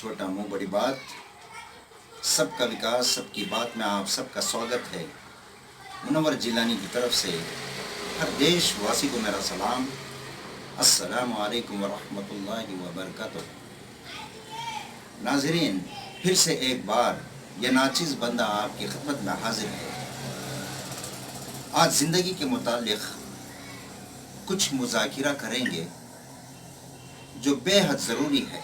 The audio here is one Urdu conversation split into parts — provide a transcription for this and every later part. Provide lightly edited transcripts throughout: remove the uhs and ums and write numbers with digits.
چھوٹا منہ بڑی بات، سب کا وکاس سب کی بات میں آپ سب کا سواگت ہے۔ منور جیلانی کی طرف سے ہر دیش واسی کو میرا سلام۔ السلام علیکم ورحمۃ اللہ وبرکاتہ۔ ناظرین، پھر سے ایک بار یہ ناچیز بندہ آپ کی خدمت میں حاضر ہے۔ آج زندگی کے متعلق کچھ مذاکرہ کریں گے جو بے حد ضروری ہے۔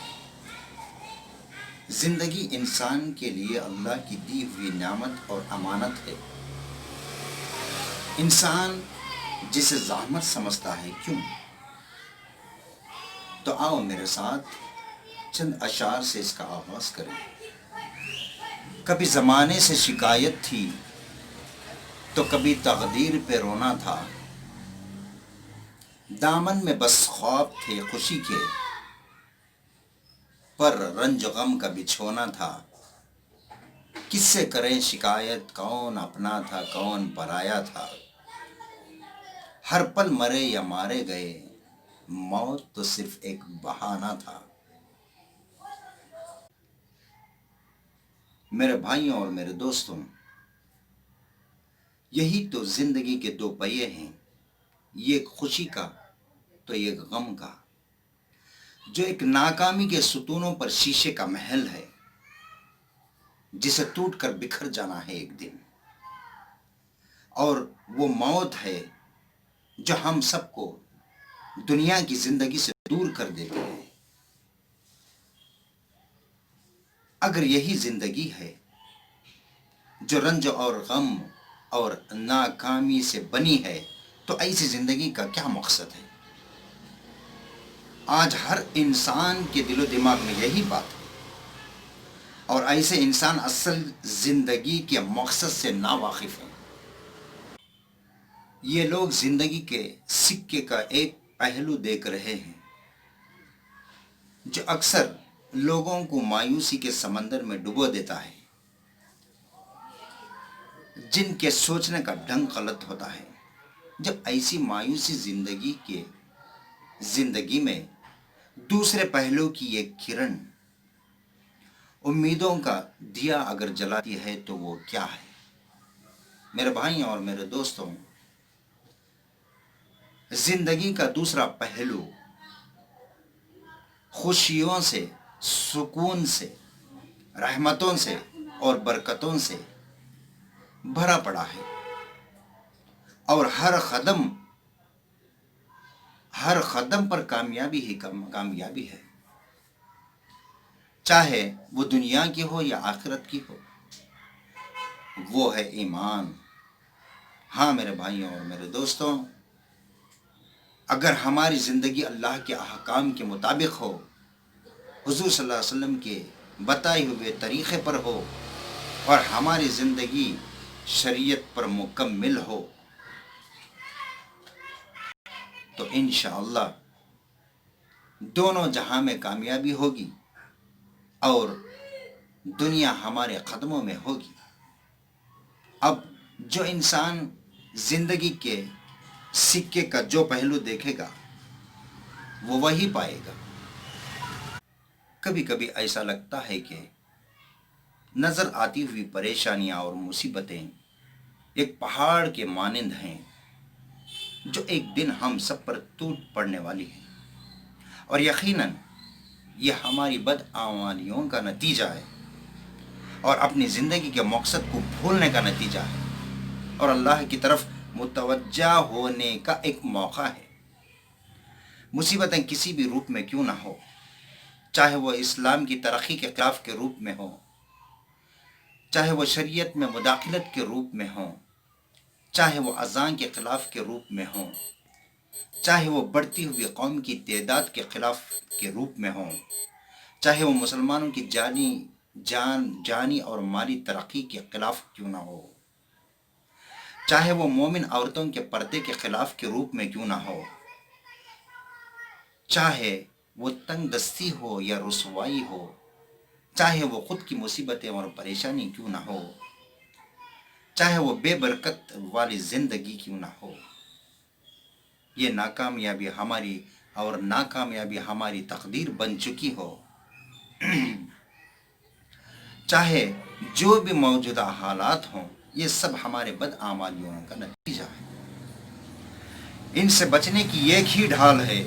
زندگی انسان کے لیے اللہ کی دی ہوئی نعمت اور امانت ہے۔ انسان جسے زحمت سمجھتا ہے، کیوں؟ تو آؤ میرے ساتھ چند اشعار سے اس کا آغاز کریں۔ کبھی زمانے سے شکایت تھی تو کبھی تقدیر پہ رونا تھا، دامن میں بس خواب تھے خوشی کے، پر رنج غم کا بچھونا تھا۔ کس سے کریں شکایت، کون اپنا تھا کون پرایا تھا۔ ہر پل مرے یا مارے گئے، موت تو صرف ایک بہانہ تھا۔ میرے بھائیوں اور میرے دوستوں، یہی تو زندگی کے دو پہیے ہیں، یہ ایک خوشی کا تو ایک غم کا، جو ایک ناکامی کے ستونوں پر شیشے کا محل ہے، جسے ٹوٹ کر بکھر جانا ہے ایک دن، اور وہ موت ہے جو ہم سب کو دنیا کی زندگی سے دور کر دیتی ہے۔ اگر یہی زندگی ہے جو رنج اور غم اور ناکامی سے بنی ہے، تو ایسی زندگی کا کیا مقصد ہے؟ آج ہر انسان کے دل و دماغ میں یہی بات ہے، اور ایسے انسان اصل زندگی کے مقصد سے ناواقف ہیں۔ یہ لوگ زندگی کے سکے کا ایک پہلو دیکھ رہے ہیں، جو اکثر لوگوں کو مایوسی کے سمندر میں ڈبو دیتا ہے، جن کے سوچنے کا ڈھنگ غلط ہوتا ہے۔ جب ایسی مایوسی زندگی میں دوسرے پہلو کی ایک کرن امیدوں کا دیا اگر جلاتی ہے تو وہ کیا ہے؟ میرے بھائیوں اور میرے دوستوں، زندگی کا دوسرا پہلو خوشیوں سے، سکون سے، رحمتوں سے اور برکتوں سے بھرا پڑا ہے، اور ہر قدم پر کامیابی ہی کامیابی ہے، چاہے وہ دنیا کی ہو یا آخرت کی ہو۔ وہ ہے ایمان۔ ہاں میرے بھائیوں اور میرے دوستوں، اگر ہماری زندگی اللہ کے احکام کے مطابق ہو، حضور صلی اللہ علیہ وسلم کے بتائے ہوئے طریقے پر ہو، اور ہماری زندگی شریعت پر مکمل ہو، تو انشاءاللہ دونوں جہاں میں کامیابی ہوگی اور دنیا ہمارے قدموں میں ہوگی۔ اب جو انسان زندگی کے سکے کا جو پہلو دیکھے گا، وہ وہی پائے گا۔ کبھی کبھی ایسا لگتا ہے کہ نظر آتی ہوئی پریشانیاں اور مصیبتیں ایک پہاڑ کے مانند ہیں، جو ایک دن ہم سب پر ٹوٹ پڑنے والی ہیں، اور یقیناً یہ ہماری بدعمالیوں کا نتیجہ ہے، اور اپنی زندگی کے مقصد کو بھولنے کا نتیجہ ہے، اور اللہ کی طرف متوجہ ہونے کا ایک موقع ہے۔ مصیبتیں کسی بھی روپ میں کیوں نہ ہو، چاہے وہ اسلام کی ترقی کے خلاف کے روپ میں ہو، چاہے وہ شریعت میں مداخلت کے روپ میں ہو، چاہے وہ اذان کے خلاف کے روپ میں ہو، چاہے وہ بڑھتی ہوئی قوم کی تعداد کے خلاف کے روپ میں ہو، چاہے وہ مسلمانوں کی جانی اور مالی ترقی کے خلاف کیوں نہ ہو، چاہے وہ مومن عورتوں کے پردے کے خلاف کے روپ میں کیوں نہ ہو، چاہے وہ تنگ دستی ہو یا رسوائی ہو، چاہے وہ خود کی مصیبتیں اور پریشانی کیوں نہ ہو، چاہے وہ بے برکت والی زندگی کیوں نہ ہو، یہ ناکامیابی ہماری تقدیر بن چکی ہو، چاہے جو بھی موجودہ حالات ہوں، یہ سب ہمارے بدعمالیوں کا نتیجہ ہے۔ ان سے بچنے کی ایک ہی ڈھال ہے،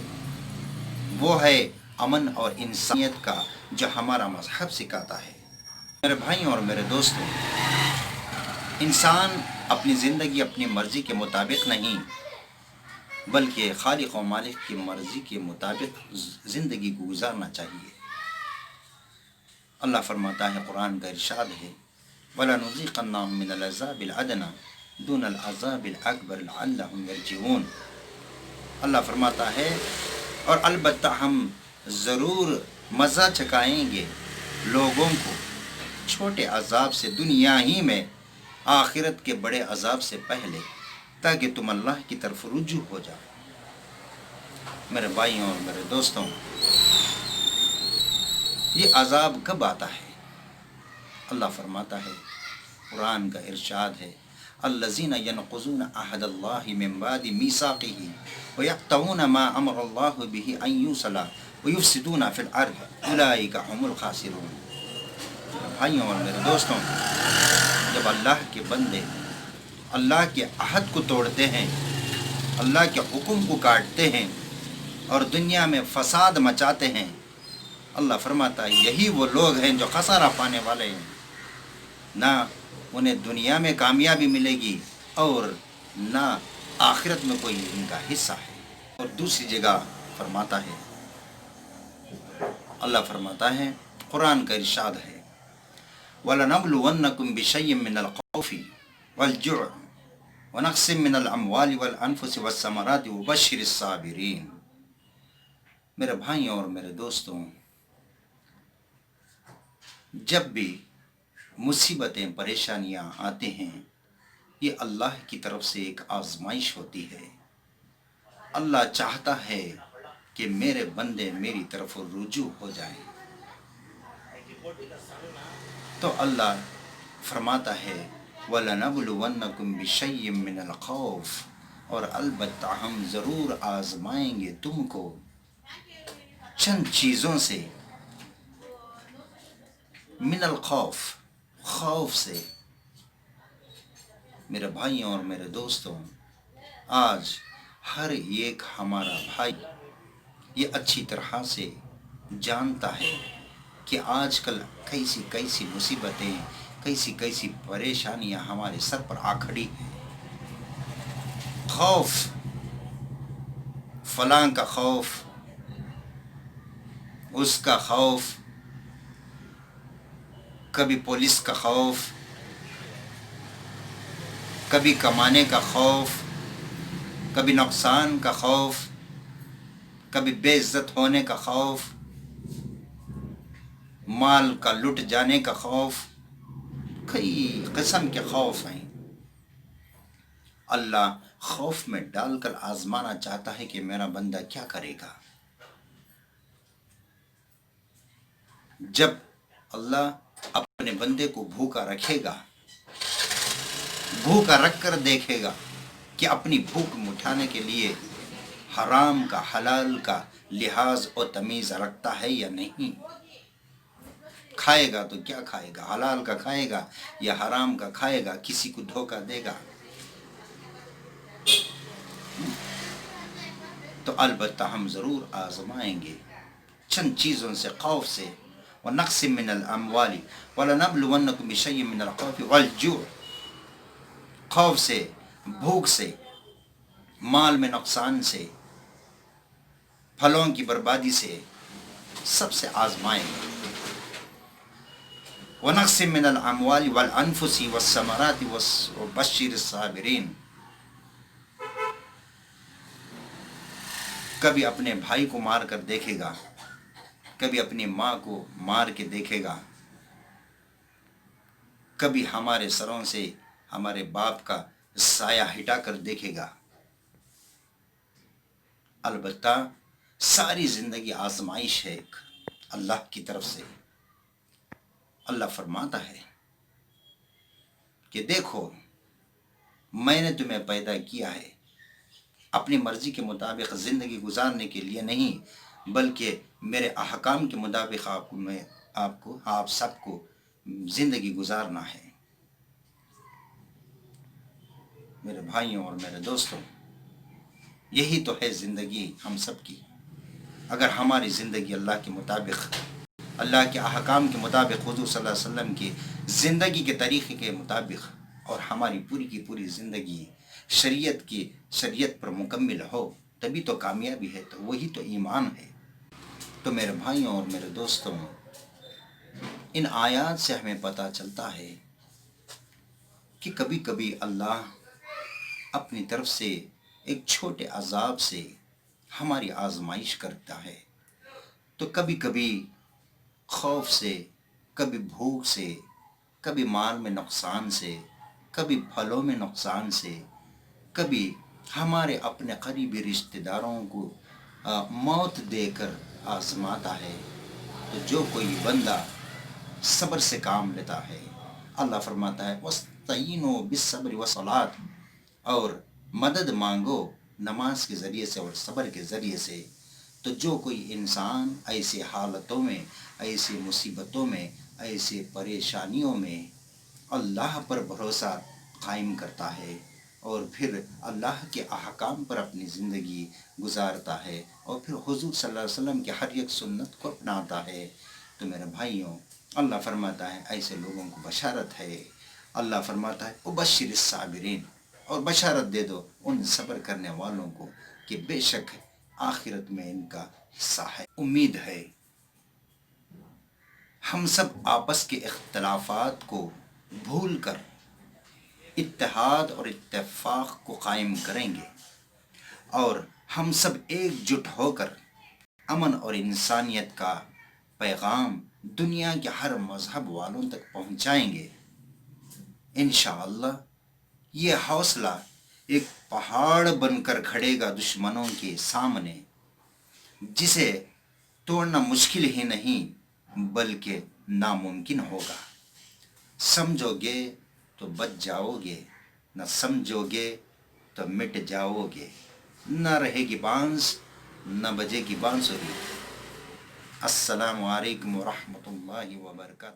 وہ ہے امن اور انسانیت کا، جو ہمارا مذہب سکھاتا ہے۔ میرے بھائیوں اور میرے دوستوں، انسان اپنی زندگی اپنی مرضی کے مطابق نہیں بلکہ خالق و مالک کی مرضی کے مطابق زندگی کو گزارنا چاہیے۔ اللہ فرماتا ہے، قرآن کا ارشاد ہے، وَلَنُذِيقَنَّهُم مِّنَ الْعَذَابِ الْأَدْنَىٰ دُونَ الْعَذَابِ الْأَكْبَرِ لَعَلَّهُمْ يَرْجِعُونَ۔ اللہ فرماتا ہے، اور البتہ ہم ضرور مزہ چکھائیں گے لوگوں کو چھوٹے عذاب سے دنیا ہی میں، آخرت کے بڑے عذاب سے پہلے، تاکہ تم اللہ کی طرف رجوع ہو جاؤ۔ میرے بھائیوں اور میرے دوستوں، یہ عذاب کب آتا ہے؟ اللہ فرماتا ہے، قرآن کا ارشاد ہے، الذین ینقضون عہد اللہ من بعد میثاقہ ویقطعون ما امر اللہ بہ ان یوصل ویفسدون فی الارض اولئک هم الخاسرون۔ بھائیوں اور میرے دوستوں، جب اللہ کے بندے اللہ کے عہد کو توڑتے ہیں، اللہ کے حکم کو کاٹتے ہیں اور دنیا میں فساد مچاتے ہیں، اللہ فرماتا ہے یہی وہ لوگ ہیں جو خسارہ پانے والے ہیں، نہ انہیں دنیا میں کامیابی ملے گی اور نہ آخرت میں کوئی ان کا حصہ ہے۔ اور دوسری جگہ فرماتا ہے، اللہ فرماتا ہے، قرآن کا ارشاد ہے، وَلَنَبْلُوَنَّكُمْ بِشَيْءٍ مِّنَ الْخَوْفِ وَالْجُوعِ وَنَقْصٍ مِّنَ الْأَمْوَالِ وَالْأَنفُسِ وَالثَّمَرَاتِ وَبَشِّرِ الصَّابِرِينَ۔ میرے بھائیوں اور میرے دوستوں، جب بھی مصیبتیں پریشانیاں آتے ہیں، یہ اللہ کی طرف سے ایک آزمائش ہوتی ہے۔ اللہ چاہتا ہے کہ میرے بندے میری طرف رجوع ہو جائیں، تو اللہ فرماتا ہے، وَلَنَبْلُوَنَّكُمْ بِشَيْءٍ مِّنَ الْخَوْفِ، اور البتہ ہم ضرور آزمائیں گے تم کو چند چیزوں سے، من الخوف، خوف سے۔ میرے بھائیوں اور میرے دوستوں، آج ہر ایک ہمارا بھائی یہ اچھی طرح سے جانتا ہے کہ آج کل کیسی کیسی مصیبتیں، کیسی کیسی پریشانیاں ہمارے سر پر آ کھڑی ہیں۔ خوف، فلاں کا خوف، اس کا خوف، کبھی پولیس کا خوف، کبھی کمانے کا خوف، کبھی نقصان کا خوف، کبھی بے عزت ہونے کا خوف، مال کا لٹ جانے کا خوف، کئی قسم کے خوف ہیں۔ اللہ خوف میں ڈال کر آزمانا چاہتا ہے کہ میرا بندہ کیا کرے گا۔ جب اللہ اپنے بندے کو بھوکا رکھے گا، بھوکا رکھ کر دیکھے گا کہ اپنی بھوک مٹھانے کے لیے حرام کا حلال کا لحاظ اور تمیز رکھتا ہے یا نہیں۔ کھائے گا تو کیا کھائے گا، حلال کا کھائے گا یا حرام کا کھائے گا، کسی کو دھوکہ دے گا؟ تو البتہ ہم ضرور آزمائیں گے چند چیزوں سے، خوف سے، وَنَقْصٍ مِّنَ الْأَمْوَالِ وَلَنَبْلُوَنَّكُمْ بِشَيْءٍ مِّنَ الْخَوْفِ وَالْجُوعِ، خوف سے، بھوک سے، مال میں نقصان سے، پھلوں کی بربادی سے، سب سے آزمائیں گے۔ وَنَقْصٍ مِّنَ الْأَمْوَالِ وَالْأَنفُسِ وَالثَّمَرَاتِ وَبَشِّرِ الصَّابِرِينَ۔ کبھی اپنے بھائی کو مار کر دیکھے گا، کبھی اپنی ماں کو مار کے دیکھے گا، کبھی ہمارے سروں سے ہمارے باپ کا سایہ ہٹا کر دیکھے گا۔ البتہ ساری زندگی آزمائش ہے اللہ کی طرف سے۔ اللہ فرماتا ہے کہ دیکھو، میں نے تمہیں پیدا کیا ہے اپنی مرضی کے مطابق زندگی گزارنے کے لیے نہیں، بلکہ میرے احکام کے مطابق آپ سب کو زندگی گزارنا ہے۔ میرے بھائیوں اور میرے دوستوں، یہی تو ہے زندگی ہم سب کی۔ اگر ہماری زندگی اللہ کے مطابق، اللہ کے احکام کے مطابق، حضور صلی اللہ علیہ وسلم کی زندگی کے طریقے کے مطابق، اور ہماری پوری کی پوری زندگی شریعت پر مکمل ہو، تبھی تو کامیابی ہے، تو وہی تو ایمان ہے۔ تو میرے بھائیوں اور میرے دوستوں، ان آیات سے ہمیں پتہ چلتا ہے کہ کبھی کبھی اللہ اپنی طرف سے ایک چھوٹے عذاب سے ہماری آزمائش کرتا ہے۔ تو کبھی کبھی خوف سے، کبھی بھوک سے، کبھی مال میں نقصان سے، کبھی پھلوں میں نقصان سے، کبھی ہمارے اپنے قریبی رشتہ داروں کو موت دے کر آزماتا ہے۔ تو جو کوئی بندہ صبر سے کام لیتا ہے، اللہ فرماتا ہے وَاسْتَعِینُوا بِالصَّبْرِ وَالصَّلَاةِ، اور مدد مانگو نماز کے ذریعے سے اور صبر کے ذریعے سے۔ تو جو کوئی انسان ایسے حالتوں میں، ایسے مصیبتوں میں، ایسے پریشانیوں میں اللہ پر بھروسہ قائم کرتا ہے اور پھر اللہ کے احکام پر اپنی زندگی گزارتا ہے، اور پھر حضور صلی اللہ علیہ وسلم کی ہر ایک سنت کو اپناتا ہے، تو میرے بھائیوں، اللہ فرماتا ہے ایسے لوگوں کو بشارت ہے۔ اللہ فرماتا ہے وبشر الصابرین، اور بشارت دے دو ان صبر کرنے والوں کو کہ بے شک آخرت میں ان کا حصہ ہے۔ امید ہے ہم سب آپس کے اختلافات کو بھول کر اتحاد اور اتفاق کو قائم کریں گے، اور ہم سب ایک جٹ ہو کر امن اور انسانیت کا پیغام دنیا کے ہر مذہب والوں تک پہنچائیں گے۔ انشاءاللہ یہ حوصلہ ایک پہاڑ بن کر کھڑے گا دشمنوں کے سامنے، جسے توڑنا مشکل ہی نہیں بلکہ ناممکن ہوگا۔ سمجھو گے تو بچ جاؤ گے، نہ سمجھو گے تو مٹ جاؤ گے۔ نہ رہے گی بانس، نہ بجے گی بانسری۔ السلام علیکم ورحمۃ اللہ وبرکاتہ۔